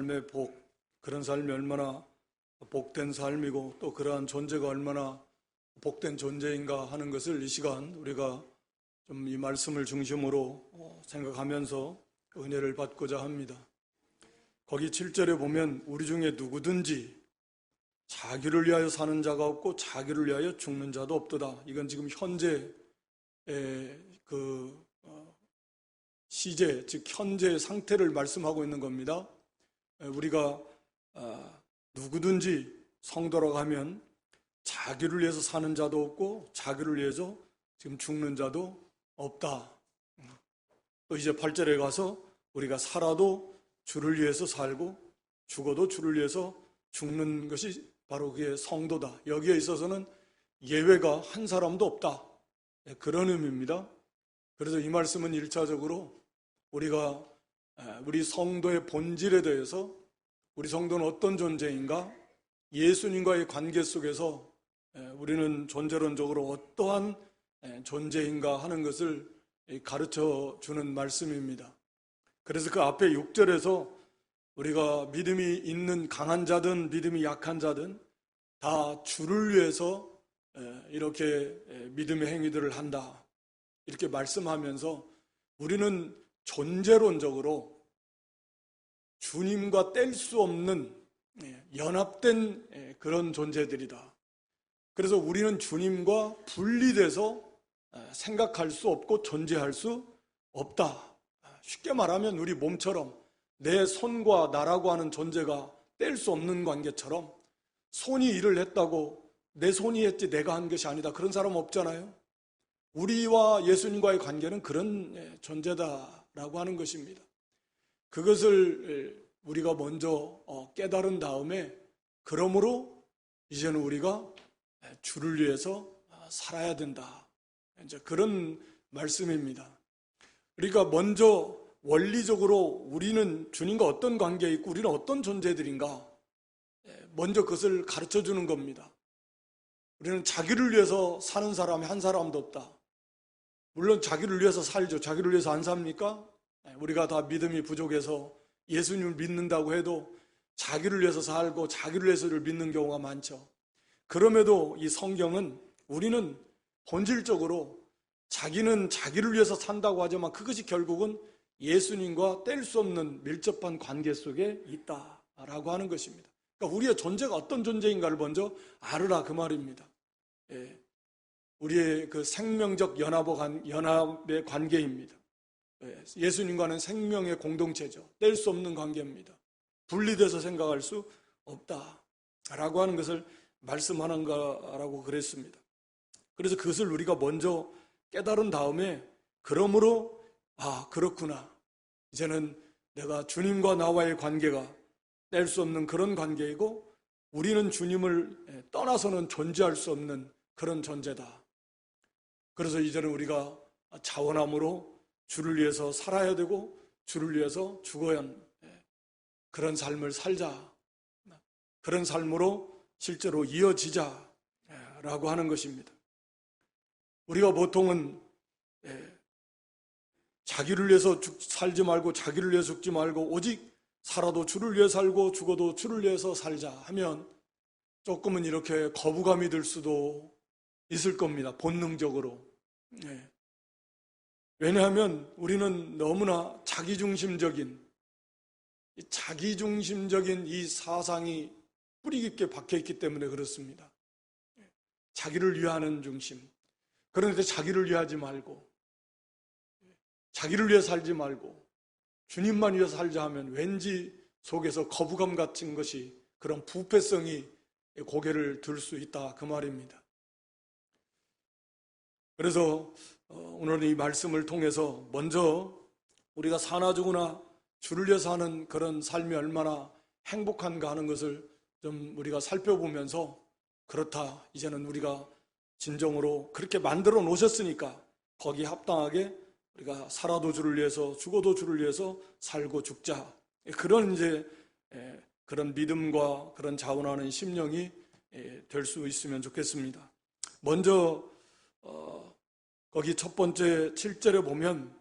삶의 복, 그런 삶이 얼마나 복된 삶이고 또 그러한 존재가 얼마나 복된 존재인가 하는 것을 이 시간 우리가 좀 이 말씀을 중심으로 생각하면서 은혜를 받고자 합니다. 거기 7절에 보면 우리 중에 누구든지 자기를 위하여 사는 자가 없고 자기를 위하여 죽는 자도 없도다. 이건 지금 현재의 시제, 즉 현재의 상태를 말씀하고 있는 겁니다. 우리가 누구든지 성도라고 하면 자기를 위해서 사는 자도 없고 자기를 위해서 지금 죽는 자도 없다. 또 이제 8절에 가서 우리가 살아도 주를 위해서 살고 죽어도 주를 위해서 죽는 것이 바로 그게 성도다. 여기에 있어서는 예외가 한 사람도 없다. 그런 의미입니다. 그래서 이 말씀은 1차적으로 우리가 우리 성도의 본질에 대해서 우리 성도는 어떤 존재인가, 예수님과의 관계 속에서 우리는 존재론적으로 어떠한 존재인가 하는 것을 가르쳐 주는 말씀입니다. 그래서 그 앞에 6절에서 우리가 믿음이 있는 강한 자든 믿음이 약한 자든 다 주를 위해서 이렇게 믿음의 행위들을 한다, 이렇게 말씀하면서 우리는 존재론적으로 주님과 뗄 수 없는 연합된 그런 존재들이다. 그래서 우리는 주님과 분리돼서 생각할 수 없고 존재할 수 없다. 쉽게 말하면 우리 몸처럼 내 손과 나라고 하는 존재가 뗄 수 없는 관계처럼 손이 일을 했다고 내 손이 했지 내가 한 것이 아니다, 그런 사람 없잖아요. 우리와 예수님과의 관계는 그런 존재다라고 하는 것입니다. 그것을 우리가 먼저 깨달은 다음에 그러므로 이제는 우리가 주를 위해서 살아야 된다, 이제 그런 말씀입니다. 그러니까 먼저 원리적으로 우리는 주님과 어떤 관계에 있고 우리는 어떤 존재들인가 먼저 그것을 가르쳐 주는 겁니다. 우리는 자기를 위해서 사는 사람이 한 사람도 없다. 물론 자기를 위해서 살죠. 자기를 위해서 안 삽니까? 우리가 다 믿음이 부족해서 예수님을 믿는다고 해도 자기를 위해서 살고 자기를 위해서를 믿는 경우가 많죠. 그럼에도 이 성경은 우리는 본질적으로 자기는 자기를 위해서 산다고 하지만 그것이 결국은 예수님과 뗄 수 없는 밀접한 관계 속에 있다라고 하는 것입니다. 그러니까 우리의 존재가 어떤 존재인가를 먼저 알으라, 그 말입니다. 우리의 그 생명적 연합의 관계입니다. 예수님과는 생명의 공동체죠. 뗄 수 없는 관계입니다. 분리돼서 생각할 수 없다라고 하는 것을 말씀하는 거라고 그랬습니다. 그래서 그것을 우리가 먼저 깨달은 다음에 그러므로 그렇구나, 이제는 내가 주님과 나와의 관계가 뗄 수 없는 그런 관계이고 우리는 주님을 떠나서는 존재할 수 없는 그런 존재다. 그래서 이제는 우리가 자원함으로 주를 위해서 살아야 되고 주를 위해서 죽어야 하는 그런 삶을 살자, 그런 삶으로 실제로 이어지자라고 하는 것입니다. 우리가 보통은 자기를 위해서 살지 말고 자기를 위해서 죽지 말고 오직 살아도 주를 위해 살고 죽어도 주를 위해서 살자 하면 조금은 이렇게 거부감이 들 수도 있을 겁니다. 본능적으로. 왜냐하면 우리는 너무나 자기중심적인 이 사상이 뿌리 깊게 박혀있기 때문에 그렇습니다. 자기를 위하는 중심. 그런데 자기를 위하지 말고 자기를 위해 살지 말고 주님만 위해 살자 하면 왠지 속에서 거부감 같은 것이, 그런 부패성이 고개를 들 수 있다, 그 말입니다. 그래서 오늘 이 말씀을 통해서 먼저 우리가 사나 죽으나 주를 위해 사는 그런 삶이 얼마나 행복한가 하는 것을 좀 우리가 살펴보면서, 그렇다, 이제는 우리가 진정으로 그렇게 만들어 놓으셨으니까 거기에 합당하게 우리가 살아도 주를 위해서 죽어도 주를 위해서 살고 죽자, 그런 그런 믿음과 그런 자원하는 심령이 될 수 있으면 좋겠습니다. 먼저 거기 첫 번째 7절에 보면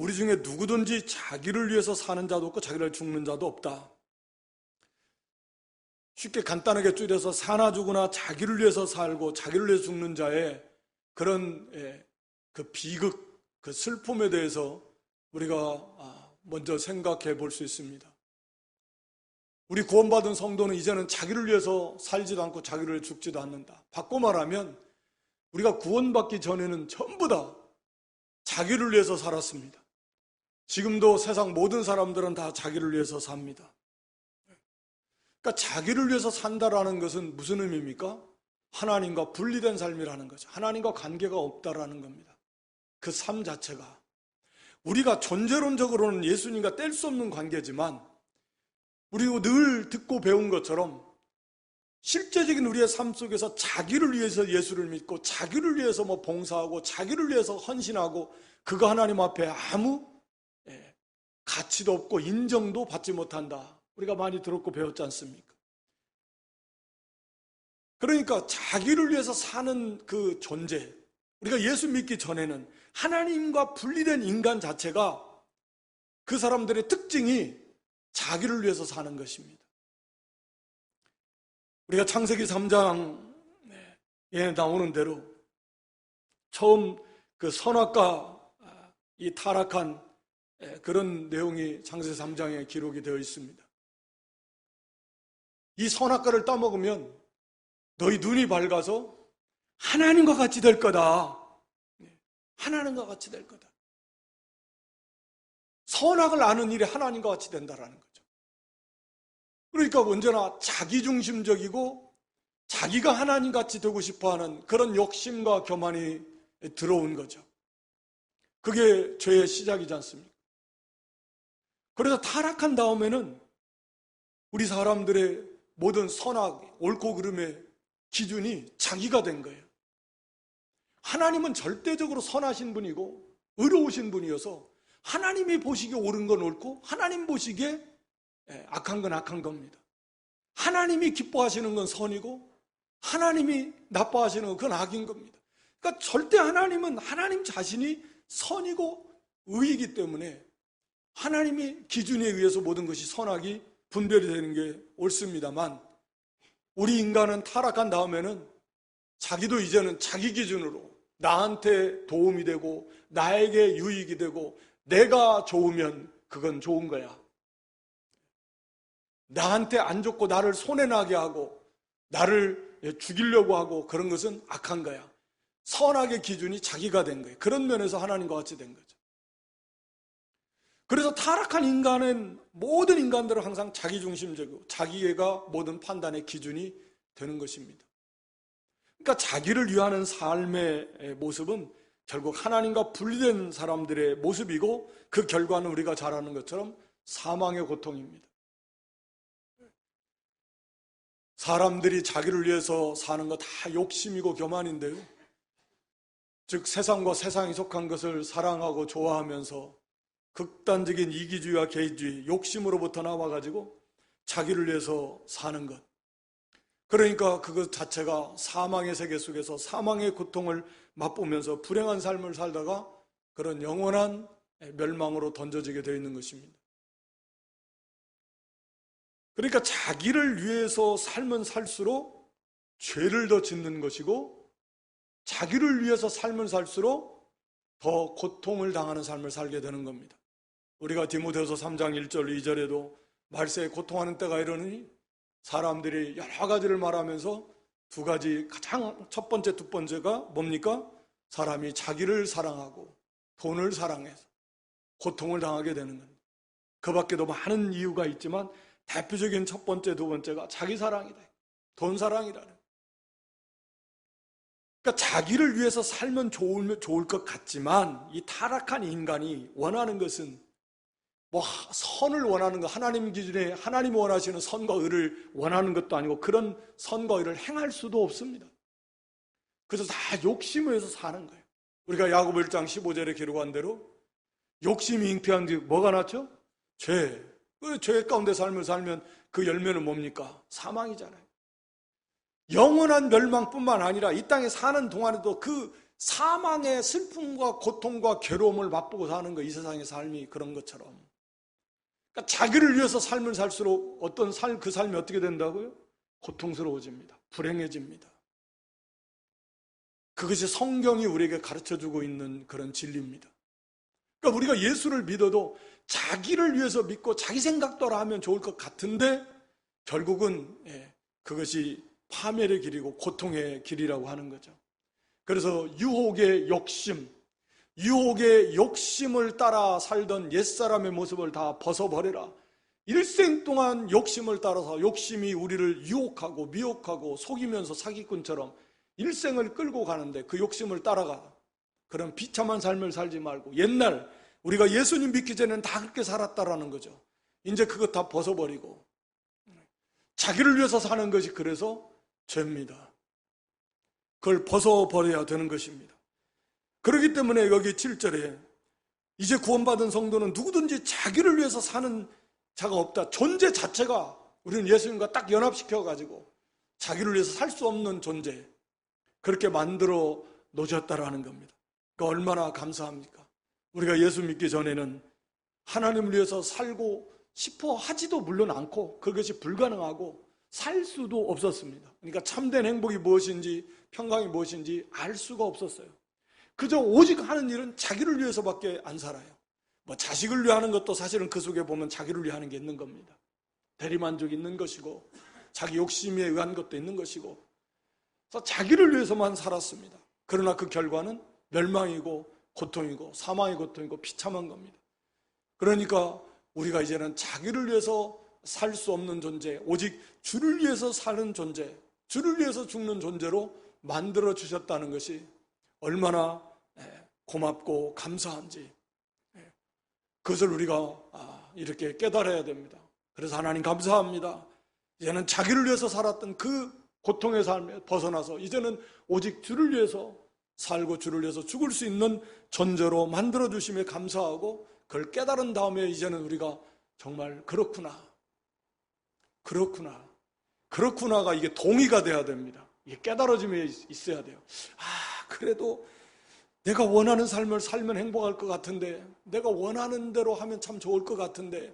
우리 중에 누구든지 자기를 위해서 사는 자도 없고 자기를 죽는 자도 없다. 쉽게 간단하게 줄여서 사나 죽으나 자기를 위해서 살고 자기를 위해서 죽는 자의 그런 그 비극, 그 슬픔에 대해서 우리가 먼저 생각해 볼 수 있습니다. 우리 구원받은 성도는 이제는 자기를 위해서 살지도 않고 자기를 위해 죽지도 않는다. 바꿔 말하면 우리가 구원받기 전에는 전부 다 자기를 위해서 살았습니다. 지금도 세상 모든 사람들은 다 자기를 위해서 삽니다. 그러니까 자기를 위해서 산다라는 것은 무슨 의미입니까? 하나님과 분리된 삶이라는 거죠. 하나님과 관계가 없다라는 겁니다. 그 삶 자체가. 우리가 존재론적으로는 예수님과 뗄 수 없는 관계지만 우리가 늘 듣고 배운 것처럼 실제적인 우리의 삶 속에서 자기를 위해서 예수를 믿고 자기를 위해서 봉사하고 자기를 위해서 헌신하고 그거 하나님 앞에 아무 가치도 없고 인정도 받지 못한다. 우리가 많이 들었고 배웠지 않습니까? 그러니까 자기를 위해서 사는 그 존재, 우리가 예수 믿기 전에는 하나님과 분리된 인간 자체가 그 사람들의 특징이 자기를 위해서 사는 것입니다. 우리가 창세기 3장에 나오는 대로 처음 그 선악과 이 타락한 그런 내용이 창세기 3장에 기록이 되어 있습니다. 이 선악과를 따먹으면 너희 눈이 밝아서 하나님과 같이 될 거다. 하나님과 같이 될 거다. 선악을 아는 일이 하나님과 같이 된다라는 거죠. 그러니까 언제나 자기중심적이고 자기가 하나님 같이 되고 싶어하는 그런 욕심과 교만이 들어온 거죠. 그게 죄의 시작이지 않습니까? 그래서 타락한 다음에는 우리 사람들의 모든 선악, 옳고 그름의 기준이 자기가 된 거예요. 하나님은 절대적으로 선하신 분이고 의로우신 분이어서 하나님이 보시기에 옳은 건 옳고 하나님 보시기에 악한 건 악한 겁니다. 하나님이 기뻐하시는 건 선이고 하나님이 나빠하시는 건 그건 악인 겁니다. 그러니까 절대 하나님은 하나님 자신이 선이고 의이기 때문에 하나님의 기준에 의해서 모든 것이 선악이 분별이 되는 게 옳습니다만 우리 인간은 타락한 다음에는 자기도 이제는 자기 기준으로 나한테 도움이 되고 나에게 유익이 되고 내가 좋으면 그건 좋은 거야. 나한테 안 좋고 나를 손해나게 하고 나를 죽이려고 하고 그런 것은 악한 거야. 선악의 기준이 자기가 된 거예요. 그런 면에서 하나님과 같이 된 거죠. 그래서 타락한 인간은 모든 인간들은 항상 자기중심적이고 자기가 모든 판단의 기준이 되는 것입니다. 그러니까 자기를 위하는 삶의 모습은 결국 하나님과 분리된 사람들의 모습이고 그 결과는 우리가 잘 아는 것처럼 사망의 고통입니다. 사람들이 자기를 위해서 사는 거 다 욕심이고 교만인데요. 즉 세상과 세상에 속한 것을 사랑하고 좋아하면서 극단적인 이기주의와 개인주의, 욕심으로부터 나와가지고 자기를 위해서 사는 것. 그러니까 그것 자체가 사망의 세계 속에서 사망의 고통을 맛보면서 불행한 삶을 살다가 그런 영원한 멸망으로 던져지게 되어 있는 것입니다. 그러니까 자기를 위해서 살면 살수록 죄를 더 짓는 것이고 자기를 위해서 살면 살수록 더 고통을 당하는 삶을 살게 되는 겁니다. 우리가 디모데후서 3장 1절 2절에도 말세에 고통하는 때가 이러니 사람들이 여러 가지를 말하면서 두 가지 가장 첫 번째, 두 번째가 뭡니까? 사람이 자기를 사랑하고 돈을 사랑해서 고통을 당하게 되는 겁니다. 그 밖에도 많은 이유가 있지만 대표적인 첫 번째, 두 번째가 자기 사랑이다. 돈 사랑이라는. 그러니까 자기를 위해서 살면 좋을 것 같지만 이 타락한 인간이 원하는 것은 선을 원하는 것, 하나님 기준에 하나님이 원하시는 선과 의를 원하는 것도 아니고 그런 선과 의를 행할 수도 없습니다. 그래서 다 욕심을 해서 사는 거예요. 우리가 야고보 1장 15절에 기록한 대로 욕심이 잉태한 뒤 뭐가 났죠? 죄. 죄 가운데 삶을 살면 그 열매는 뭡니까? 사망이잖아요. 영원한 멸망뿐만 아니라 이 땅에 사는 동안에도 그 사망의 슬픔과 고통과 괴로움을 맛보고 사는 거, 이 세상의 삶이 그런 것처럼. 그러니까 자기를 위해서 삶을 살수록 어떤 그 삶이 어떻게 된다고요? 고통스러워집니다. 불행해집니다. 그것이 성경이 우리에게 가르쳐주고 있는 그런 진리입니다. 그러니까 우리가 예수를 믿어도 자기를 위해서 믿고 자기 생각대로 하면 좋을 것 같은데 결국은 그것이 파멸의 길이고 고통의 길이라고 하는 거죠. 그래서 유혹의 욕심을 따라 살던 옛사람의 모습을 다 벗어버려라. 일생 동안 욕심을 따라서 욕심이 우리를 유혹하고 미혹하고 속이면서 사기꾼처럼 일생을 끌고 가는데 그 욕심을 따라가. 그런 비참한 삶을 살지 말고 옛날 우리가 예수님 믿기 전에는 다 그렇게 살았다라는 거죠. 이제 그것 다 벗어버리고 자기를 위해서 사는 것이 그래서 죄입니다. 그걸 벗어버려야 되는 것입니다. 그렇기 때문에 여기 7절에 이제 구원받은 성도는 누구든지 자기를 위해서 사는 자가 없다. 존재 자체가 우리는 예수님과 딱 연합시켜가지고 자기를 위해서 살 수 없는 존재, 그렇게 만들어 놓으셨다라는 겁니다. 그러니까 얼마나 감사합니까? 우리가 예수 믿기 전에는 하나님을 위해서 살고 싶어 하지도 물론 않고 그것이 불가능하고 살 수도 없었습니다. 그러니까 참된 행복이 무엇인지 평강이 무엇인지 알 수가 없었어요. 그저 오직 하는 일은 자기를 위해서밖에 안 살아요. 뭐 자식을 위해 하는 것도 사실은 그 속에 보면 자기를 위해 하는 게 있는 겁니다. 대리만족이 있는 것이고 자기 욕심에 의한 것도 있는 것이고, 그래서 자기를 위해서만 살았습니다. 그러나 그 결과는 멸망이고 고통이고 사망의 고통이고 비참한 겁니다. 그러니까 우리가 이제는 자기를 위해서 살 수 없는 존재, 오직 주를 위해서 사는 존재, 주를 위해서 죽는 존재로 만들어 주셨다는 것이 얼마나 고맙고 감사한지, 그것을 우리가 이렇게 깨달아야 됩니다. 그래서 하나님 감사합니다. 이제는 자기를 위해서 살았던 그 고통의 삶에 벗어나서 이제는 오직 주를 위해서 살고 주를 위해서 죽을 수 있는 존재로 만들어 주심에 감사하고, 그걸 깨달은 다음에 이제는 우리가 정말 그렇구나가 이게 동의가 돼야 됩니다. 이게 깨달아짐에 있어야 돼요. 그래도 내가 원하는 삶을 살면 행복할 것 같은데, 내가 원하는 대로 하면 참 좋을 것 같은데,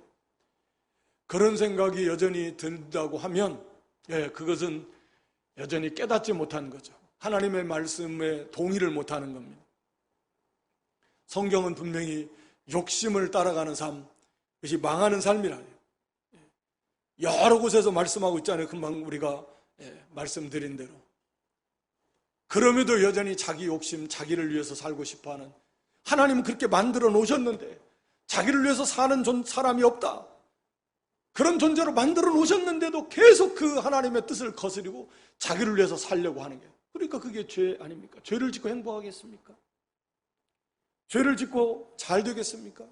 그런 생각이 여전히 든다고 하면 그것은 여전히 깨닫지 못한 거죠. 하나님의 말씀에 동의를 못하는 겁니다. 성경은 분명히 욕심을 따라가는 삶, 그것이 망하는 삶이라 해요. 여러 곳에서 말씀하고 있잖아요. 금방 우리가 말씀드린 대로. 그럼에도 여전히 자기 욕심, 자기를 위해서 살고 싶어하는, 하나님은 그렇게 만들어 놓으셨는데 자기를 위해서 사는 사람이 없다, 그런 존재로 만들어 놓으셨는데도 계속 그 하나님의 뜻을 거스리고 자기를 위해서 살려고 하는 게, 그러니까 그게 죄 아닙니까? 죄를 짓고 행복하겠습니까? 죄를 짓고 잘 되겠습니까?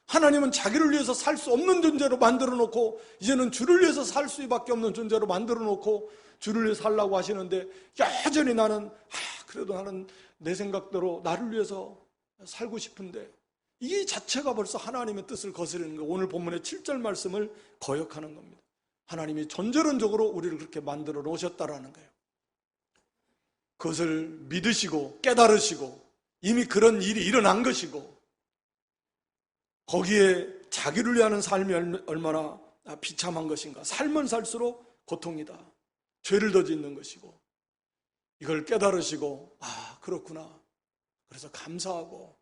하나님은 자기를 위해서 살 수 없는 존재로 만들어 놓고 이제는 주를 위해서 살 수밖에 없는 존재로 만들어 놓고 주를 위해서 살라고 하시는데, 여전히 나는 그래도 나는 내 생각대로 나를 위해서 살고 싶은데, 이 자체가 벌써 하나님의 뜻을 거스르는 거예요. 오늘 본문의 7절 말씀을 거역하는 겁니다. 하나님이 전제론적으로 우리를 그렇게 만들어 놓으셨다라는 거예요. 그것을 믿으시고 깨달으시고 이미 그런 일이 일어난 것이고, 거기에 자기를 위하는 삶이 얼마나 비참한 것인가, 살면 살수록 고통이다, 죄를 더 짓는 것이고, 이걸 깨달으시고 그렇구나, 그래서 감사하고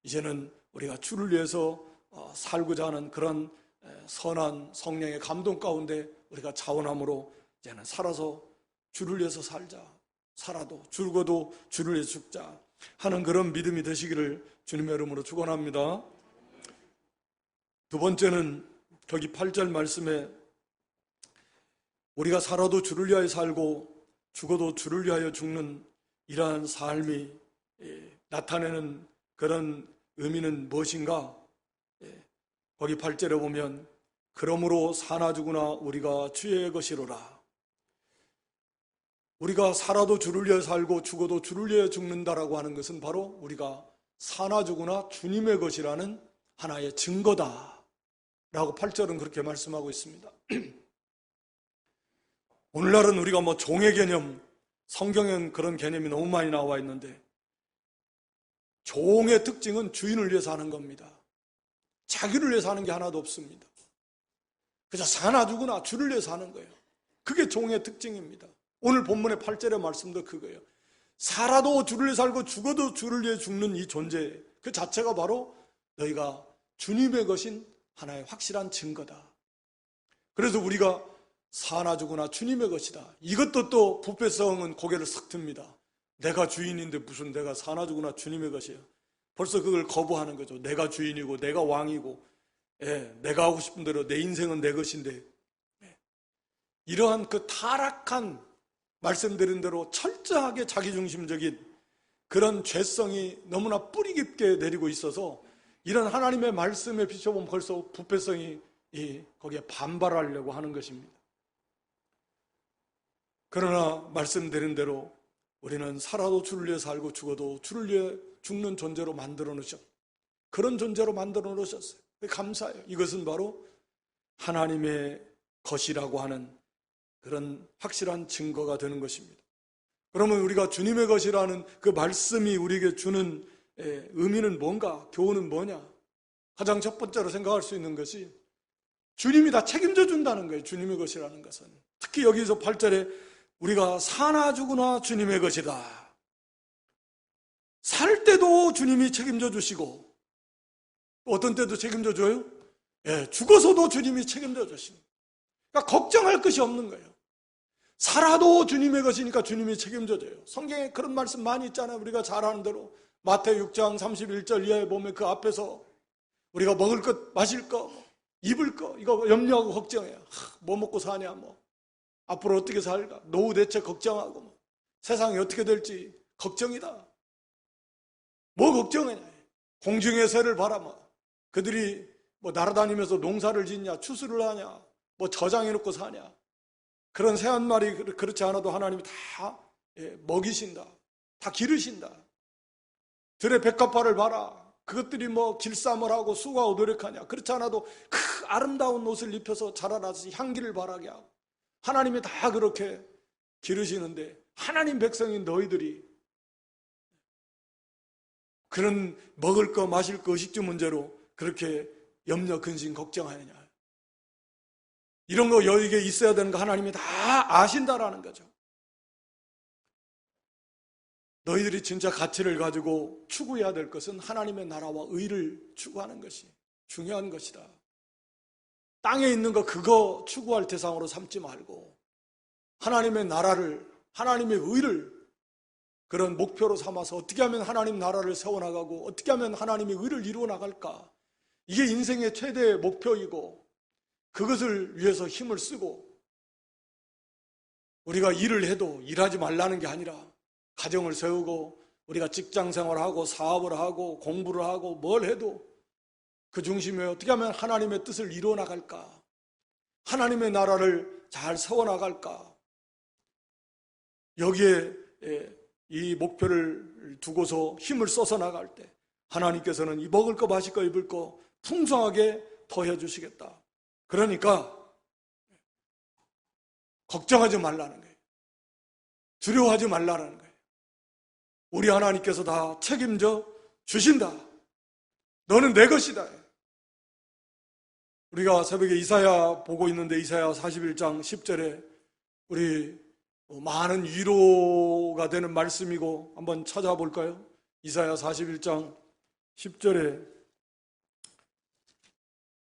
이제는 우리가 주를 위해서 살고자 하는 그런 선한 성령의 감동 가운데 우리가 자원함으로 이제는 살아서 주를 위해서 살자, 살아도 죽어도 주를 위해서 죽자 하는 그런 믿음이 되시기를 주님의 이름으로 축원합니다. 두 번째는 거기 8절 말씀에 우리가 살아도 주를 위하여 살고 죽어도 주를 위하여 죽는 이러한 삶이 나타내는 그런 의미는 무엇인가? 거기 8절에 보면 그러므로 사나 죽으나 우리가 주의 것이로라. 우리가 살아도 주를 위해 살고 죽어도 주를 위해 죽는다라고 하는 것은 바로 우리가 사나 죽으나 주님의 것이라는 하나의 증거다 라고 8절은 그렇게 말씀하고 있습니다. 오늘날은 우리가 종의 개념, 성경엔 그런 개념이 너무 많이 나와 있는데 종의 특징은 주인을 위해서 하는 겁니다. 자기를 위해서 하는 게 하나도 없습니다. 그저 사나 죽으나 주를 위해서 하는 거예요. 그게 종의 특징입니다. 오늘 본문의 8절의 말씀도 그거예요. 살아도 주를 위해 살고 죽어도 주를 위해 죽는 이 존재, 그 자체가 바로 너희가 주님의 것인 하나의 확실한 증거다. 그래서 우리가 사나 죽으나 주님의 것이다. 이것도 또 부패성은 고개를 싹 듭니다. 내가 주인인데 무슨 내가 사나 죽으나 주님의 것이에요. 벌써 그걸 거부하는 거죠. 내가 주인이고 내가 왕이고, 내가 하고 싶은 대로 내 인생은 내 것인데, 이러한 그 타락한, 말씀드린 대로 철저하게 자기중심적인 그런 죄성이 너무나 뿌리 깊게 내리고 있어서 이런 하나님의 말씀에 비춰보면 벌써 부패성이 거기에 반발하려고 하는 것입니다. 그러나 말씀드린 대로 우리는 살아도 주를 위해 살고 죽어도 주를 위해 죽는 존재로 만들어 놓으셨어요. 그런 존재로 만들어 놓으셨어요. 감사해요. 이것은 바로 하나님의 것이라고 하는 그런 확실한 증거가 되는 것입니다. 그러면 우리가 주님의 것이라는 그 말씀이 우리에게 주는 의미는 뭔가, 교훈은 뭐냐? 가장 첫 번째로 생각할 수 있는 것이 주님이 다 책임져 준다는 거예요. 주님의 것이라는 것은. 특히 여기서 8절에 우리가 사나 죽으나 주님의 것이다. 살 때도 주님이 책임져 주시고, 어떤 때도 책임져 줘요? 죽어서도 주님이 책임져 주십니다. 그러니까 걱정할 것이 없는 거예요. 살아도 주님의 것이니까 주님이 책임져 줘요. 성경에 그런 말씀 많이 있잖아요. 우리가 잘 아는 대로 마태복음 6장 31절 이하에 보면 그 앞에서 우리가 먹을 것, 마실 것, 입을 것, 이거 염려하고 걱정해요. 뭐 먹고 사냐, 뭐 앞으로 어떻게 살까, 노후 대책 걱정하고, 뭐 세상이 어떻게 될지 걱정이다. 뭐 걱정하냐? 공중의 새를 봐라, 뭐 그들이 뭐 날아다니면서 농사를 짓냐, 추수를 하냐, 뭐 저장해놓고 사냐. 그런 새 한 마리 그렇지 않아도 하나님이 다 먹이신다, 다 기르신다. 들의 백합화를 봐라. 그것들이 뭐 길쌈을 하고 수고하고 노력하냐. 그렇지 않아도 그 아름다운 옷을 입혀서 자라나서 향기를 바라게 하고, 하나님이 다 그렇게 기르시는데 하나님 백성인 너희들이 그런 먹을 거 마실 거 의식주 문제로 그렇게 염려 근심 걱정하느냐. 이런 거 너희에게 있어야 되는 거 하나님이 다 아신다라는 거죠. 너희들이 진짜 가치를 가지고 추구해야 될 것은 하나님의 나라와 의를 추구하는 것이 중요한 것이다. 땅에 있는 거 그거 추구할 대상으로 삼지 말고 하나님의 나라를, 하나님의 의를 그런 목표로 삼아서 어떻게 하면 하나님 나라를 세워나가고 어떻게 하면 하나님의 의를 이루어 나갈까, 이게 인생의 최대의 목표이고, 그것을 위해서 힘을 쓰고, 우리가 일을 해도 일하지 말라는 게 아니라 가정을 세우고 우리가 직장 생활하고 사업을 하고 공부를 하고 뭘 해도 그 중심에 어떻게 하면 하나님의 뜻을 이루어 나갈까, 하나님의 나라를 잘 세워나갈까, 여기에 이 목표를 두고서 힘을 써서 나갈 때 하나님께서는 이 먹을 거 마실 거 입을 거 풍성하게 더해 주시겠다. 그러니까 걱정하지 말라는 거예요. 두려워하지 말라는 거예요. 우리 하나님께서 다 책임져 주신다. 너는 내 것이다. 우리가 새벽에 이사야 보고 있는데 이사야 41장 10절에 우리 많은 위로가 되는 말씀이고, 한번 찾아볼까요? 이사야 41장 10절에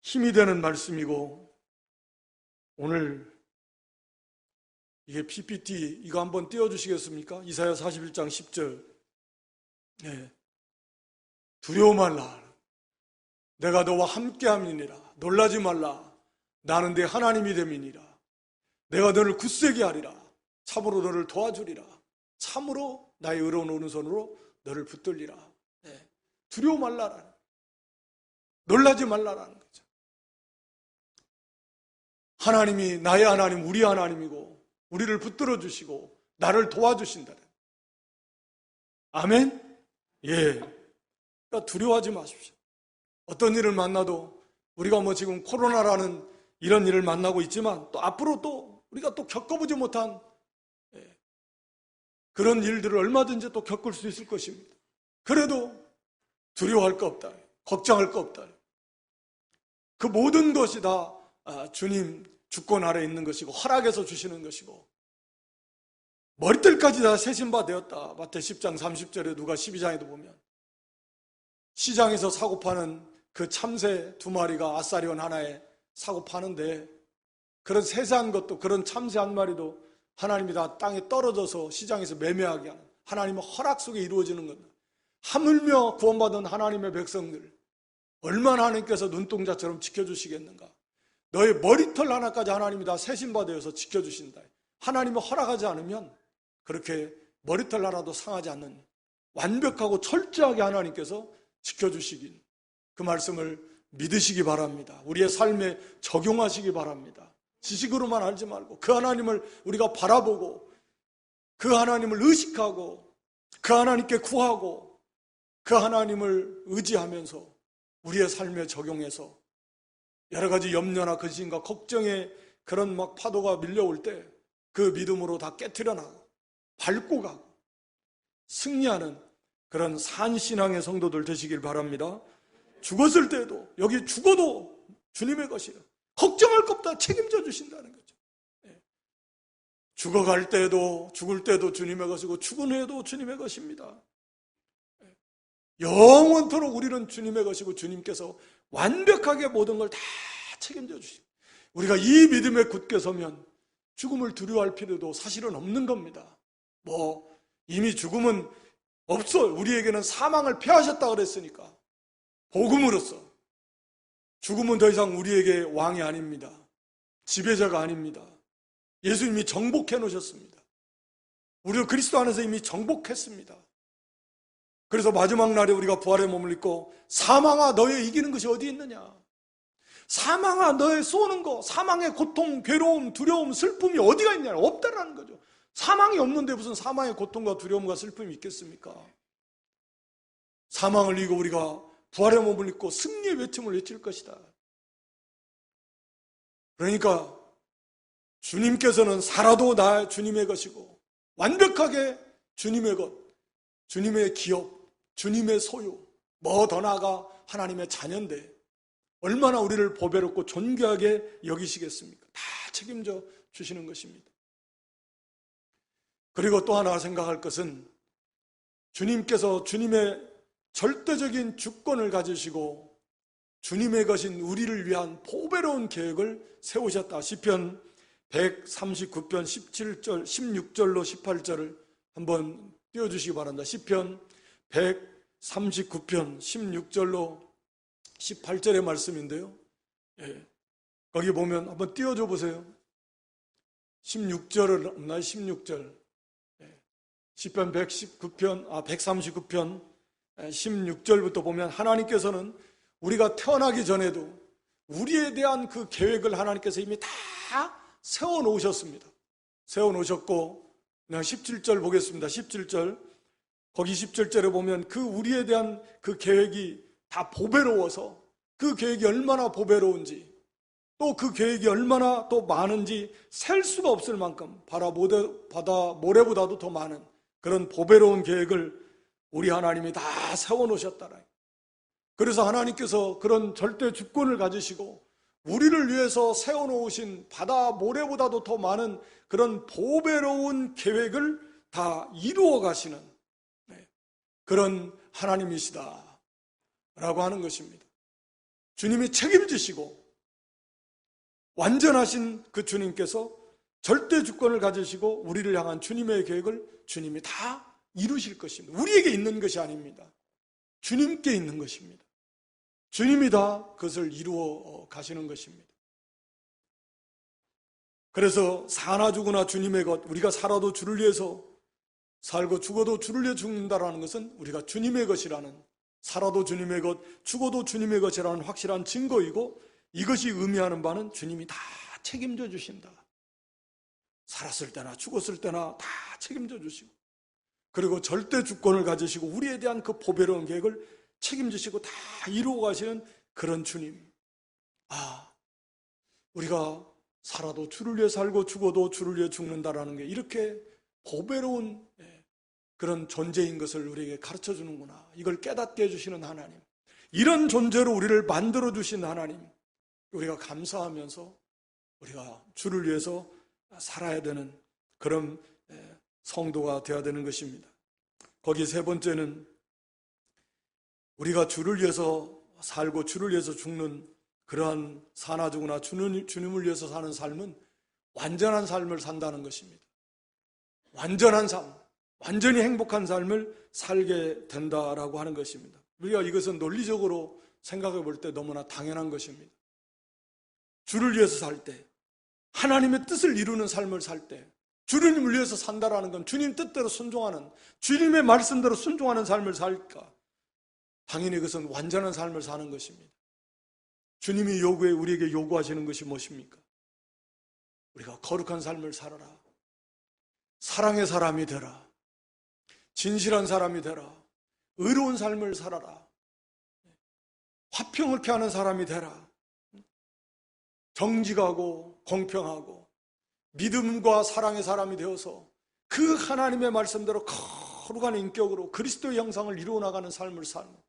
힘이 되는 말씀이고, 오늘 이게 PPT 이거 한번 띄워주시겠습니까? 이사야 41장 10절. 두려워 말라. 내가 너와 함께함이니라. 놀라지 말라. 나는 네 하나님이 됨이니라. 내가 너를 굳세게 하리라. 참으로 너를 도와주리라. 참으로 나의 의로운 오른손으로 너를 붙들리라. 두려워 말라라는, 놀라지 말라라는 거죠. 하나님이 나의 하나님, 우리 하나님이고 우리를 붙들어 주시고 나를 도와주신다. 아멘? 그러니까 두려워하지 마십시오. 어떤 일을 만나도 우리가 뭐 지금 코로나라는 이런 일을 만나고 있지만 또 앞으로 또 우리가 또 겪어보지 못한 그런 일들을 얼마든지 또 겪을 수 있을 것입니다. 그래도 두려워할 거 없다. 걱정할 거 없다. 그 모든 것이 다 주님 주권 아래 있는 것이고 허락해서 주시는 것이고 머리털까지 다 세신바 되었다. 마태 10장 30절에 누가 12장에도 보면 시장에서 사고 파는 그 참새 2마리가 아사리온 하나에 사고 파는데 그런 세세한 것도 그런 참새 1마리도 하나님이 다 땅에 떨어져서 시장에서 매매하게 하는 하나님의 허락 속에 이루어지는 겁니다. 하물며 구원받은 하나님의 백성들 얼마나 하나님께서 눈동자처럼 지켜주시겠는가. 너의 머리털 하나까지 하나님이 다 세신받아서 지켜주신다. 하나님이 허락하지 않으면 그렇게 머리털 하나도 상하지 않는 완벽하고 철저하게 하나님께서 지켜주시긴 그 말씀을 믿으시기 바랍니다. 우리의 삶에 적용하시기 바랍니다. 지식으로만 알지 말고 그 하나님을 우리가 바라보고 그 하나님을 의식하고 그 하나님께 구하고 그 하나님을 의지하면서 우리의 삶에 적용해서 여러 가지 염려나 근심과 걱정의 그런 막 파도가 밀려올 때 그 믿음으로 다 깨트려 나가고 밟고 가고 승리하는 그런 산신앙의 성도들 되시길 바랍니다. 죽었을 때도 여기 죽어도 주님의 것이라 걱정할 것 없다 책임져 주신다는 거죠. 죽어갈 때도 죽을 때도 주님의 것이고 죽은 후에도 주님의 것입니다. 영원토록 우리는 주님의 것이고 주님께서 완벽하게 모든 걸 다 책임져 주시고 우리가 이 믿음에 굳게 서면 죽음을 두려워할 필요도 사실은 없는 겁니다. 이미 죽음은 없어요. 우리에게는 사망을 패하셨다 그랬으니까 복음으로써 죽음은 더 이상 우리에게 왕이 아닙니다. 지배자가 아닙니다. 예수님이 정복해 놓으셨습니다. 우리를 그리스도 안에서 이미 정복했습니다. 그래서 마지막 날에 우리가 부활의 몸을 입고 사망아 너의 이기는 것이 어디 있느냐, 사망아 너의 쏘는 거, 사망의 고통, 괴로움, 두려움, 슬픔이 어디가 있냐, 없다라는 거죠. 사망이 없는데 무슨 사망의 고통과 두려움과 슬픔이 있겠습니까? 사망을 이기고 우리가 부활의 몸을 입고 승리의 외침을 외칠 것이다. 그러니까 주님께서는 살아도 나 주님의 것이고 완벽하게 주님의 것, 주님의 기업, 주님의 소유, 더 나아가 하나님의 자녀인데 얼마나 우리를 보배롭고 존귀하게 여기시겠습니까? 다 책임져 주시는 것입니다. 그리고 또 하나 생각할 것은 주님께서 주님의 절대적인 주권을 가지시고 주님의 것인 우리를 위한 보배로운 계획을 세우셨다. 시편 139편 17절, 16절로 18절을 한번 띄워주시기 바랍니다. 시편 139편 16절로 18절의 말씀인데요. 거기 보면 한번 띄워줘 보세요. 16절은 없나요? 16절. 시편 139편 16절부터 보면 하나님께서는 우리가 태어나기 전에도 우리에 대한 그 계획을 하나님께서 이미 다 세워놓으셨습니다. 세워놓으셨고 그냥 17절 보겠습니다. 17절. 거기 17절에 보면 그 우리에 대한 그 계획이 다 보배로워서 그 계획이 얼마나 보배로운지 또 그 계획이 얼마나 또 많은지 셀 수가 없을 만큼 바다 모래보다도 더 많은 그런 보배로운 계획을 우리 하나님이 다 세워놓으셨다라. 그래서 하나님께서 그런 절대 주권을 가지시고 우리를 위해서 세워놓으신 바다 모래보다도 더 많은 그런 보배로운 계획을 다 이루어 가시는 그런 하나님이시다 라고 하는 것입니다. 주님이 책임지시고 완전하신 그 주님께서 절대 주권을 가지시고 우리를 향한 주님의 계획을 주님이 다 이루실 것입니다. 우리에게 있는 것이 아닙니다. 주님께 있는 것입니다. 주님이 다 그것을 이루어 가시는 것입니다. 그래서 사나 죽으나 주님의 것, 우리가 살아도 주를 위해서 살고 죽어도 주를 위해 죽는다라는 것은 우리가 주님의 것이라는, 살아도 주님의 것, 죽어도 주님의 것이라는 확실한 증거이고, 이것이 의미하는 바는 주님이 다 책임져 주신다. 살았을 때나 죽었을 때나 다 책임져 주시고, 그리고 절대 주권을 가지시고 우리에 대한 그 보배로운 계획을 책임지시고 다 이루어 가시는 그런 주님. 우리가 살아도 주를 위해 살고 죽어도 주를 위해 죽는다라는 게 이렇게 보배로운 그런 존재인 것을 우리에게 가르쳐 주는구나. 이걸 깨닫게 해주시는 하나님, 이런 존재로 우리를 만들어 주신 하나님, 우리가 감사하면서 우리가 주를 위해서 살아야 되는 그런 성도가 되어야 되는 것입니다. 거기 세 번째는 우리가 주를 위해서 살고 주를 위해서 죽는 그러한 사나주구나. 주님을 위해서 사는 삶은 완전한 삶을 산다는 것입니다. 완전한 삶, 완전히 행복한 삶을 살게 된다라고 하는 것입니다. 우리가 이것은 논리적으로 생각해 볼 때 너무나 당연한 것입니다. 주를 위해서 살 때, 하나님의 뜻을 이루는 삶을 살 때, 주님을 위해서 산다라는 건 주님 뜻대로 순종하는, 주님의 말씀대로 순종하는 삶을 살까? 당연히 그것은 완전한 삶을 사는 것입니다. 주님이 우리에게 요구하시는 것이 무엇입니까? 우리가 거룩한 삶을 살아라. 사랑의 사람이 되라. 진실한 사람이 되라. 의로운 삶을 살아라. 화평을 피하는 사람이 되라. 정직하고 공평하고 믿음과 사랑의 사람이 되어서 그 하나님의 말씀대로 거룩한 인격으로 그리스도의 형상을 이루어 나가는 삶을 살고,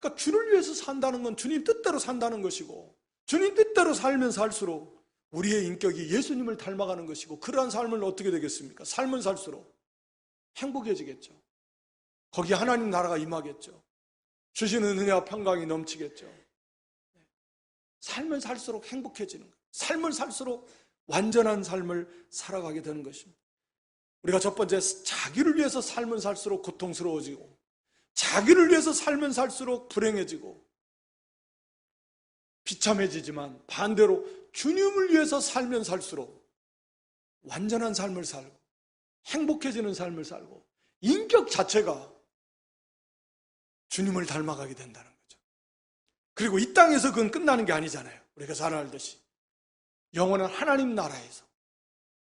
그러니까 주를 위해서 산다는 건 주님 뜻대로 산다는 것이고, 주님 뜻대로 살면 살수록 우리의 인격이 예수님을 닮아가는 것이고, 그러한 삶을 어떻게 되겠습니까? 살면 살수록 행복해지겠죠. 거기에 하나님 나라가 임하겠죠. 주시는 은혜와 평강이 넘치겠죠. 살면 살수록 행복해지는 거예요. 살면 살수록 완전한 삶을 살아가게 되는 것입니다. 우리가 첫 번째, 자기를 위해서 살면 살수록 고통스러워지고, 자기를 위해서 살면 살수록 불행해지고 비참해지지만, 반대로 주님을 위해서 살면 살수록 완전한 삶을 살고 행복해지는 삶을 살고 인격 자체가 주님을 닮아가게 된다는 거죠. 그리고 이 땅에서 그건 끝나는 게 아니잖아요. 우리가 잘 알듯이 영원한 하나님 나라에서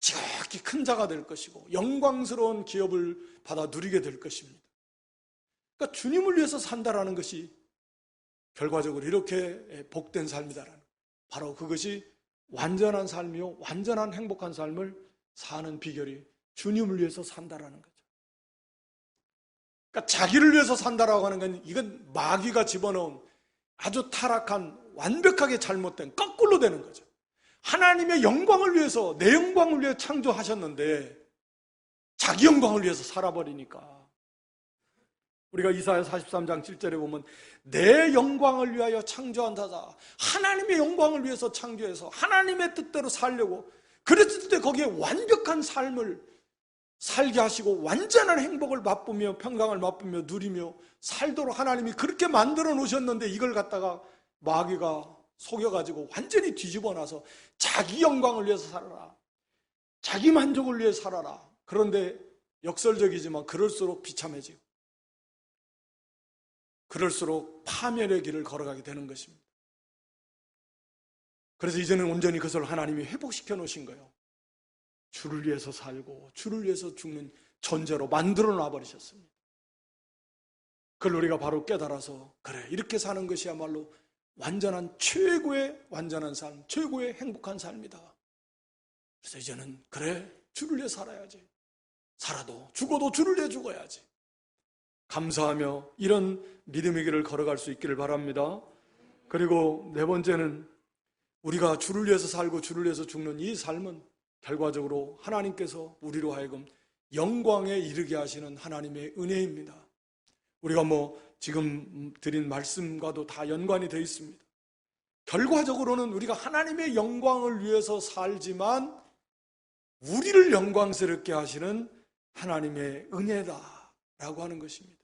지극히 큰 자가 될 것이고 영광스러운 기업을 받아 누리게 될 것입니다. 그러니까 주님을 위해서 산다라는 것이 결과적으로 이렇게 복된 삶이다라는, 바로 그것이 완전한 삶이요, 완전한 행복한 삶을 사는 비결이 주님을 위해서 산다라는 거죠. 그러니까 자기를 위해서 산다라고 하는 건 이건 마귀가 집어넣은 아주 타락한, 완벽하게 잘못된, 거꾸로 되는 거죠. 하나님의 영광을 위해서, 내 영광을 위해 창조하셨는데 자기 영광을 위해서 살아버리니까, 우리가 이사야 43장 7절에 보면 내 영광을 위하여 창조한 자다, 하나님의 영광을 위해서 창조해서 하나님의 뜻대로 살려고, 그랬을 때 거기에 완벽한 삶을 살게 하시고 완전한 행복을 맛보며 평강을 맛보며 누리며 살도록 하나님이 그렇게 만들어 놓으셨는데, 이걸 갖다가 마귀가 속여가지고 완전히 뒤집어 놔서 자기 영광을 위해서 살아라, 자기 만족을 위해 살아라. 그런데 역설적이지만 그럴수록 비참해지고 그럴수록 파멸의 길을 걸어가게 되는 것입니다. 그래서 이제는 온전히 그것을 하나님이 회복시켜 놓으신 거예요. 주를 위해서 살고 주를 위해서 죽는 존재로 만들어 놔버리셨습니다. 그걸 우리가 바로 깨달아서, 그래, 이렇게 사는 것이야말로 완전한, 최고의 완전한 삶, 최고의 행복한 삶이다. 그래서 이제는 그래, 주를 위해 살아야지. 살아도 죽어도 주를 위해 죽어야지. 감사하며 이런 믿음의 길을 걸어갈 수 있기를 바랍니다. 그리고 네 번째는, 우리가 주를 위해서 살고 주를 위해서 죽는 이 삶은 결과적으로 하나님께서 우리로 하여금 영광에 이르게 하시는 하나님의 은혜입니다. 우리가 지금 드린 말씀과도 다 연관이 되어 있습니다. 결과적으로는 우리가 하나님의 영광을 위해서 살지만 우리를 영광스럽게 하시는 하나님의 은혜다라고 하는 것입니다.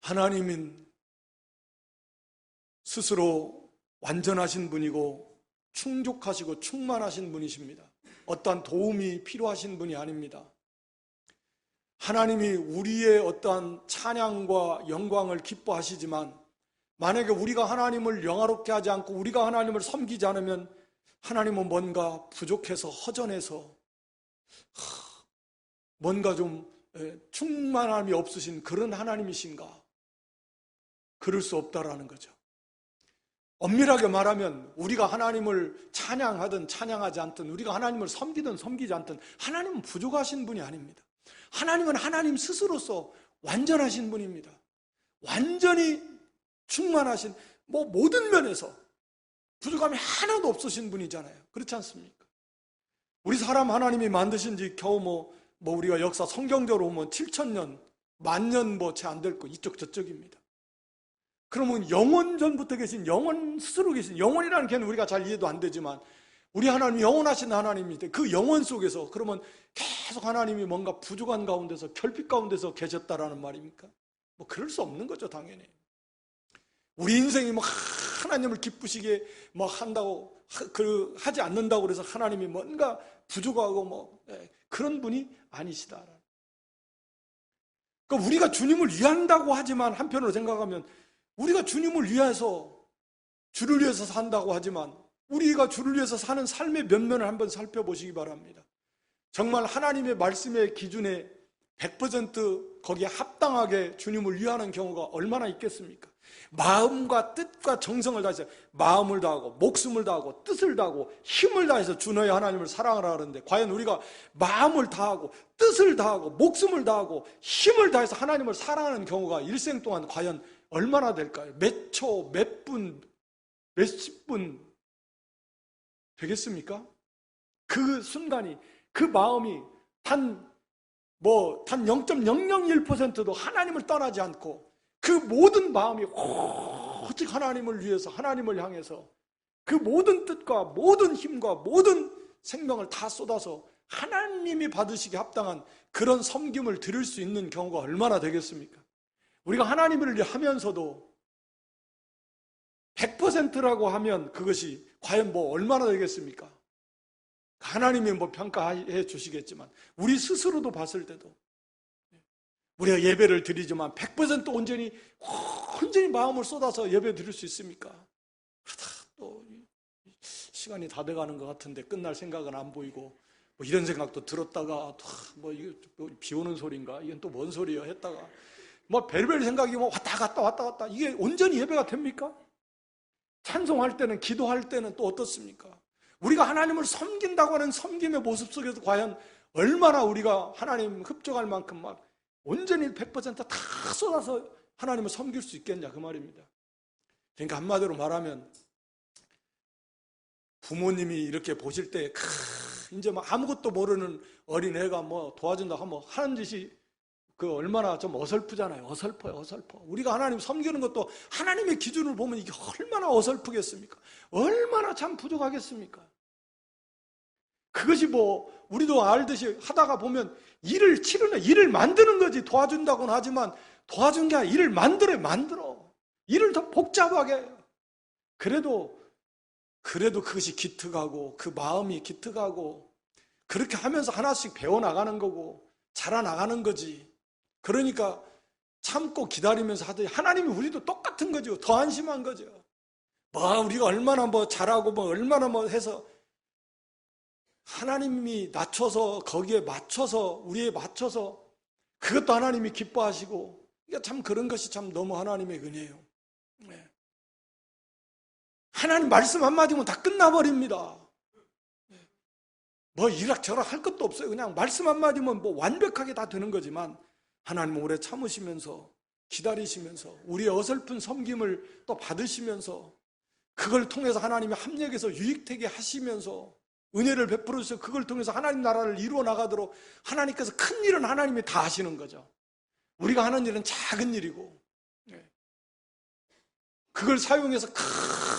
하나님은 스스로 완전하신 분이고 충족하시고 충만하신 분이십니다. 어떠한 도움이 필요하신 분이 아닙니다. 하나님이 우리의 어떠한 찬양과 영광을 기뻐하시지만, 만약에 우리가 하나님을 영화롭게 하지 않고 우리가 하나님을 섬기지 않으면 하나님은 뭔가 부족해서 허전해서 뭔가 좀 충만함이 없으신 그런 하나님이신가? 그럴 수 없다라는 거죠. 엄밀하게 말하면 우리가 하나님을 찬양하든 찬양하지 않든, 우리가 하나님을 섬기든 섬기지 않든 하나님은 부족하신 분이 아닙니다. 하나님은 하나님 스스로서 완전하신 분입니다. 완전히 충만하신, 모든 면에서 부족함이 하나도 없으신 분이잖아요. 그렇지 않습니까? 우리 사람 하나님이 만드신 지 겨우 우리가 역사 성경적으로 보면 7,000년, 10,000년 채 안 될 거, 이쪽 저쪽입니다. 그러면 영원 전부터 계신, 영원 스스로 계신, 영원이라는 개는 우리가 잘 이해도 안 되지만 우리 하나님이 영원하신 하나님인데, 그 영원 속에서 그러면 계속 하나님이 뭔가 부족한 가운데서, 결핍 가운데서 계셨다라는 말입니까? 그럴 수 없는 거죠, 당연히. 우리 인생이 하나님을 기쁘시게 한다고, 하지 않는다고 그래서 하나님이 뭔가 부족하고 그런 분이 아니시다. 그러니까 우리가 주님을 위한다고 하지만, 한편으로 생각하면 우리가 주님을 위해서, 주를 위해서 산다고 하지만 우리가 주를 위해서 사는 삶의 면면을 한번 살펴보시기 바랍니다. 정말 하나님의 말씀의 기준에 100% 거기에 합당하게 주님을 위하는 경우가 얼마나 있겠습니까? 마음과 뜻과 정성을 다해서, 마음을 다하고 목숨을 다하고 뜻을 다하고 힘을 다해서 주 너의 하나님을 사랑하라 하는데, 과연 우리가 마음을 다하고 뜻을 다하고 목숨을 다하고 힘을 다해서 하나님을 사랑하는 경우가 일생 동안 과연 얼마나 될까요? 몇 초, 몇 분, 몇십 분 되겠습니까? 그 순간이, 그 마음이 단 0.001%도 하나님을 떠나지 않고 그 모든 마음이 오직 하나님을 위해서, 하나님을 향해서 그 모든 뜻과 모든 힘과 모든 생명을 다 쏟아서 하나님이 받으시기 합당한 그런 섬김을 드릴 수 있는 경우가 얼마나 되겠습니까? 우리가 하나님을 하면서도 100%라고 하면 그것이 과연 얼마나 되겠습니까? 하나님이 평가해 주시겠지만, 우리 스스로도 봤을 때도 우리가 예배를 드리지만 100% 온전히 마음을 쏟아서 예배 드릴 수 있습니까? 그러다 또 시간이 다 돼가는 것 같은데 끝날 생각은 안 보이고, 이런 생각도 들었다가 이게 비 오는 소리인가? 이건 또 뭔 소리야? 했다가 별별 생각이 왔다 갔다 이게 온전히 예배가 됩니까? 찬송할 때는, 기도할 때는 또 어떻습니까? 우리가 하나님을 섬긴다고 하는 섬김의 모습 속에서 과연 얼마나 우리가 하나님 흡족할 만큼 온전히 100%다 쏟아서 하나님을 섬길 수 있겠냐, 그 말입니다. 그러니까 한마디로 말하면, 부모님이 이렇게 보실 때 이제 아무것도 모르는 어린애가 도와준다 하면 하는 짓이 얼마나 좀 어설프잖아요. 어설퍼요. 우리가 하나님 섬기는 것도 하나님의 기준을 보면 이게 얼마나 어설프겠습니까? 얼마나 참 부족하겠습니까? 그것이 우리도 알듯이 하다가 보면 일을 만드는 거지, 도와준다고는 하지만 도와준 게 아니라 일을 만들어. 일을 더 복잡하게. 그래도 그것이 기특하고, 그 마음이 기특하고, 그렇게 하면서 하나씩 배워나가는 거고 자라나가는 거지. 그러니까 참고 기다리면서 하더니 하나님이 우리도 똑같은 거죠. 더 안심한 거죠. 우리가 얼마나 잘하고 얼마나 해서 하나님이 낮춰서, 거기에 맞춰서, 우리에 맞춰서 그것도 하나님이 기뻐하시고, 그러니까 참 그런 것이 참 너무 하나님의 은혜예요. 네. 하나님 말씀 한마디면 다 끝나버립니다. 이락저락 할 것도 없어요. 그냥 말씀 한마디면 완벽하게 다 되는 거지만, 하나님은 오래 참으시면서, 기다리시면서, 우리의 어설픈 섬김을 또 받으시면서, 그걸 통해서 하나님이 합력해서 유익되게 하시면서 은혜를 베풀어 주셔서 그걸 통해서 하나님 나라를 이루어 나가도록 하나님께서 큰 일은 하나님이 다 하시는 거죠. 우리가 하는 일은 작은 일이고, 그걸 사용해서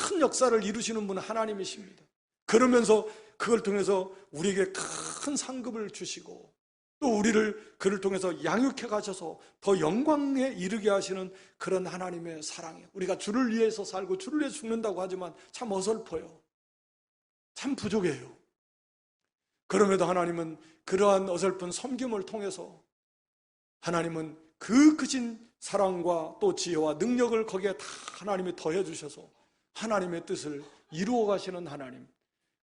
큰 역사를 이루시는 분은 하나님이십니다. 그러면서 그걸 통해서 우리에게 큰 상급을 주시고, 또 그를 통해서 양육해 가셔서 더 영광에 이르게 하시는 그런 하나님의 사랑이에요. 우리가 주를 위해서 살고 주를 위해서 죽는다고 하지만 참 어설퍼요. 참 부족해요. 그럼에도 하나님은 그러한 어설픈 섬김을 통해서 하나님은 그 크신 사랑과 또 지혜와 능력을 거기에 다 하나님이 더해 주셔서 하나님의 뜻을 이루어 가시는 하나님,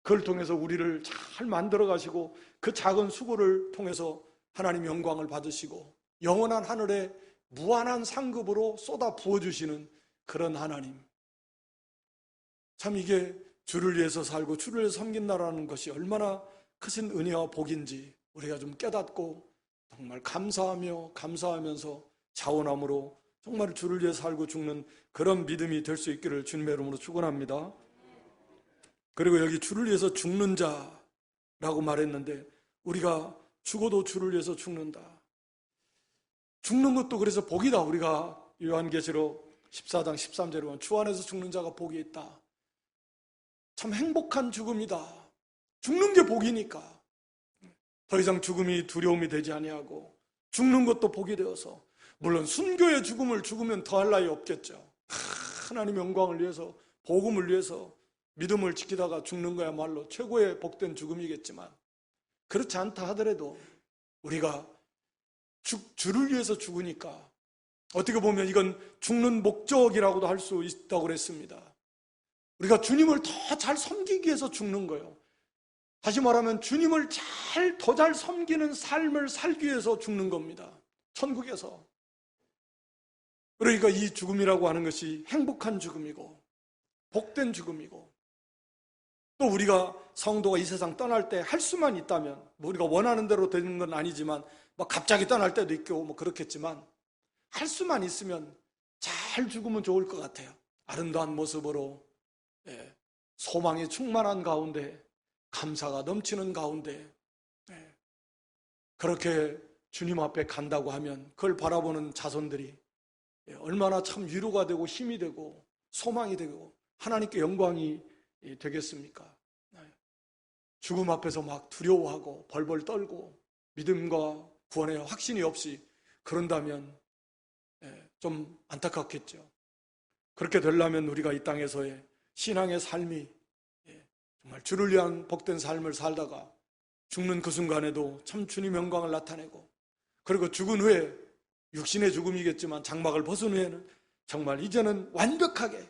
그걸 통해서 우리를 잘 만들어 가시고 그 작은 수고를 통해서 하나님 영광을 받으시고 영원한 하늘에 무한한 상급으로 쏟아 부어주시는 그런 하나님, 참 이게 주를 위해서 살고 주를 위해서 섬긴다라는 것이 얼마나 크신 은혜와 복인지 우리가 좀 깨닫고 정말 감사하면서 자원함으로 정말 주를 위해 살고 죽는 그런 믿음이 될 수 있기를 주님의 이름으로 축원합니다. 그리고 여기 주를 위해서 죽는 자라고 말했는데 우리가 죽어도 주를 위해서 죽는다. 죽는 것도 그래서 복이다. 우리가 요한계시록 14장 13절에 보면 주 안에서 죽는 자가 복이 있다. 참 행복한 죽음이다. 죽는 게 복이니까 더 이상 죽음이 두려움이 되지 아니하고 죽는 것도 복이 되어서 물론 순교의 죽음을 죽으면 더할 나위 없겠죠. 하나님의 영광을 위해서 복음을 위해서 믿음을 지키다가 죽는 거야말로 최고의 복된 죽음이겠지만 그렇지 않다 하더라도 우리가 주를 위해서 죽으니까 어떻게 보면 이건 죽는 목적이라고도 할 수 있다고 그랬습니다. 우리가 주님을 더 잘 섬기기 위해서 죽는 거예요. 다시 말하면 주님을 더 잘 섬기는 삶을 살기 위해서 죽는 겁니다. 천국에서. 그러니까 이 죽음이라고 하는 것이 행복한 죽음이고 복된 죽음이고 또 우리가 성도가 이 세상 떠날 때 할 수만 있다면 우리가 원하는 대로 되는 건 아니지만 갑자기 떠날 때도 있고 그렇겠지만 할 수만 있으면 잘 죽으면 좋을 것 같아요. 아름다운 모습으로 소망이 충만한 가운데 감사가 넘치는 가운데 그렇게 주님 앞에 간다고 하면 그걸 바라보는 자손들이 얼마나 참 위로가 되고 힘이 되고 소망이 되고 하나님께 영광이 되겠습니까? 죽음 앞에서 막 두려워하고 벌벌 떨고 믿음과 구원의 확신이 없이 그런다면 좀 안타깝겠죠. 그렇게 되려면 우리가 이 땅에서의 신앙의 삶이 정말 주를 위한 복된 삶을 살다가 죽는 그 순간에도 참 주님 영광을 나타내고 그리고 죽은 후에 육신의 죽음이겠지만 장막을 벗은 후에는 정말 이제는 완벽하게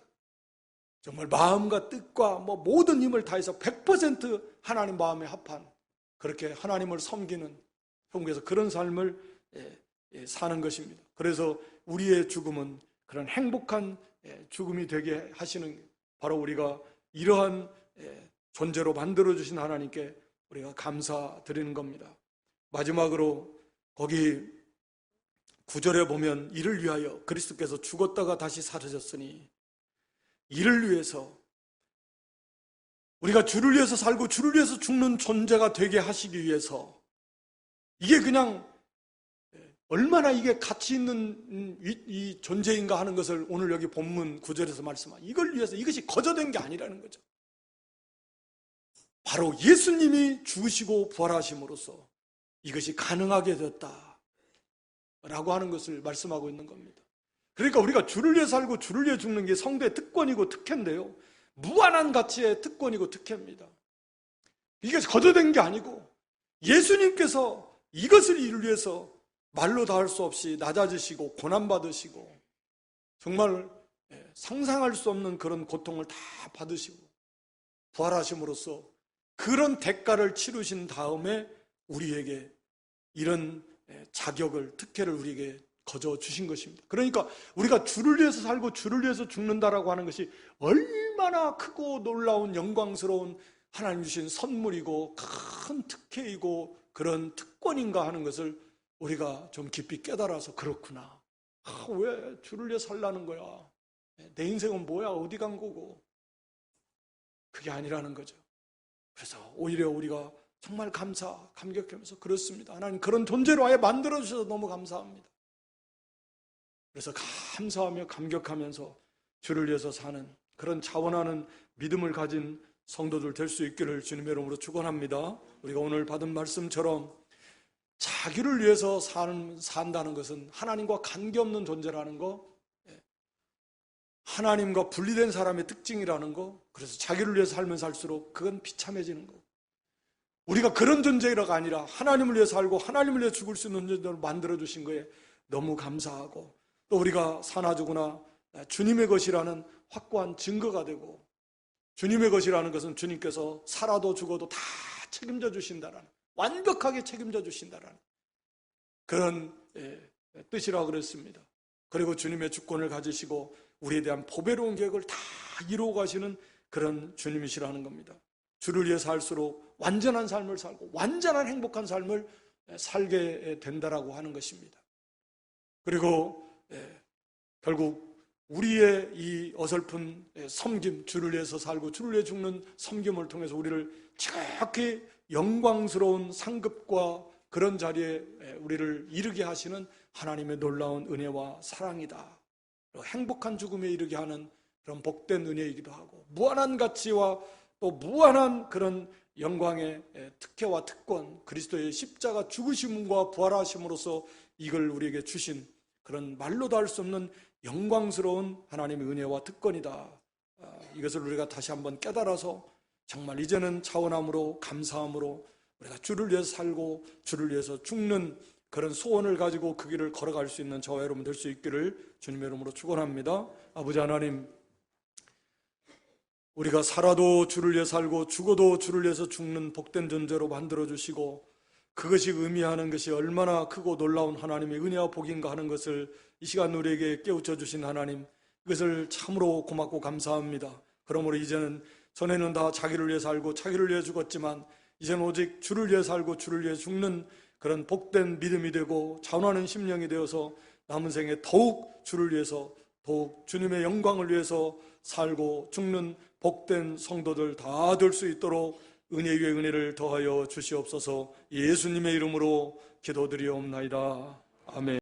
정말 마음과 뜻과 모든 힘을 다해서 100% 하나님 마음에 합한 그렇게 하나님을 섬기는 한국에서 그런 삶을 사는 것입니다. 그래서 우리의 죽음은 그런 행복한 죽음이 되게 하시는 바로 우리가 이러한 존재로 만들어주신 하나님께 우리가 감사드리는 겁니다. 마지막으로 거기 9절에 보면 이를 위하여 그리스도께서 죽었다가 다시 살으셨으니 이를 위해서 우리가 주를 위해서 살고 주를 위해서 죽는 존재가 되게 하시기 위해서 이게 그냥 얼마나 이게 가치 있는 이 존재인가 하는 것을 오늘 여기 본문 9절에서 말씀하고 이걸 위해서 이것이 거저된 게 아니라는 거죠. 바로 예수님이 죽으시고 부활하심으로써 이것이 가능하게 됐다 라고 하는 것을 말씀하고 있는 겁니다. 그러니까 우리가 주를 위해 살고 주를 위해 죽는 게 성도의 특권이고 특혜인데요, 무한한 가치의 특권이고 특혜입니다. 이게 거저된 게 아니고 예수님께서 이것을 이루기 위해서 말로 다 할 수 없이 낮아지시고 고난받으시고 정말 상상할 수 없는 그런 고통을 다 받으시고 부활하심으로써 그런 대가를 치르신 다음에 우리에게 이런 자격을, 특혜를 우리에게 거저 주신 것입니다. 그러니까 우리가 주를 위해서 살고 주를 위해서 죽는다라고 하는 것이 얼마나 크고 놀라운 영광스러운 하나님 주신 선물이고 큰 특혜이고 그런 특권인가 하는 것을 우리가 좀 깊이 깨달아서 그렇구나. 왜 주를 위해 살라는 거야? 내 인생은 뭐야? 어디 간 거고? 그게 아니라는 거죠. 그래서 오히려 우리가 정말 감격하면서 그렇습니다. 하나님 그런 존재로 아예 만들어주셔서 너무 감사합니다. 그래서 감사하며 감격하면서 주를 위해서 사는 그런 자원하는 믿음을 가진 성도들 될 수 있기를 주님의 이름으로 축원합니다. 우리가 오늘 받은 말씀처럼 자기를 위해서 산다는 것은 하나님과 관계없는 존재라는 거, 하나님과 분리된 사람의 특징이라는 거, 그래서 자기를 위해서 살면 살수록 그건 비참해지는 거. 우리가 그런 존재가 아니라 하나님을 위해 살고 하나님을 위해 죽을 수 있는 존재로 만들어주신 거에 너무 감사하고 또 우리가 사나 죽으나 주님의 것이라는 확고한 증거가 되고 주님의 것이라는 것은 주님께서 살아도 죽어도 다 책임져 주신다라는, 완벽하게 책임져 주신다라는 그런 뜻이라고 그랬습니다. 그리고 주님의 주권을 가지시고 우리에 대한 보배로운 계획을 다 이루어 가시는 그런 주님이시라는 겁니다. 주를 위해 살수록 완전한 삶을 살고 완전한 행복한 삶을 살게 된다라고 하는 것입니다. 그리고 결국 우리의 이 어설픈 섬김, 주를 위해서 살고 주를 위해 죽는 섬김을 통해서 우리를 지극히 영광스러운 상급과 그런 자리에 우리를 이르게 하시는 하나님의 놀라운 은혜와 사랑이다. 행복한 죽음에 이르게 하는 그런 복된 은혜이기도 하고, 무한한 가치와 또 무한한 그런 영광의 특혜와 특권, 그리스도의 십자가 죽으심과 부활하심으로써 이걸 우리에게 주신 그런 말로도 할 수 없는 영광스러운 하나님의 은혜와 특권이다. 이것을 우리가 다시 한번 깨달아서 정말 이제는 차원함으로 감사함으로 우리가 주를 위해서 살고 주를 위해서 죽는 그런 소원을 가지고 그 길을 걸어갈 수 있는 저와 여러분 될 수 있기를 주님의 이름으로 축원합니다. 아버지 하나님, 우리가 살아도 주를 위해 살고 죽어도 주를 위해서 죽는 복된 존재로 만들어주시고, 그것이 의미하는 것이 얼마나 크고 놀라운 하나님의 은혜와 복인가 하는 것을 이 시간 우리에게 깨우쳐 주신 하나님, 그것을 참으로 고맙고 감사합니다. 그러므로 이제는, 전에는 다 자기를 위해 살고 자기를 위해 죽었지만 이제는 오직 주를 위해 살고 주를 위해 죽는 그런 복된 믿음이 되고 자원하는 심령이 되어서 남은 생에 더욱 주를 위해서, 더욱 주님의 영광을 위해서 살고 죽는 복된 성도들 다 될 수 있도록 은혜 위에 은혜를 더하여 주시옵소서. 예수님의 이름으로 기도드리옵나이다. 아멘.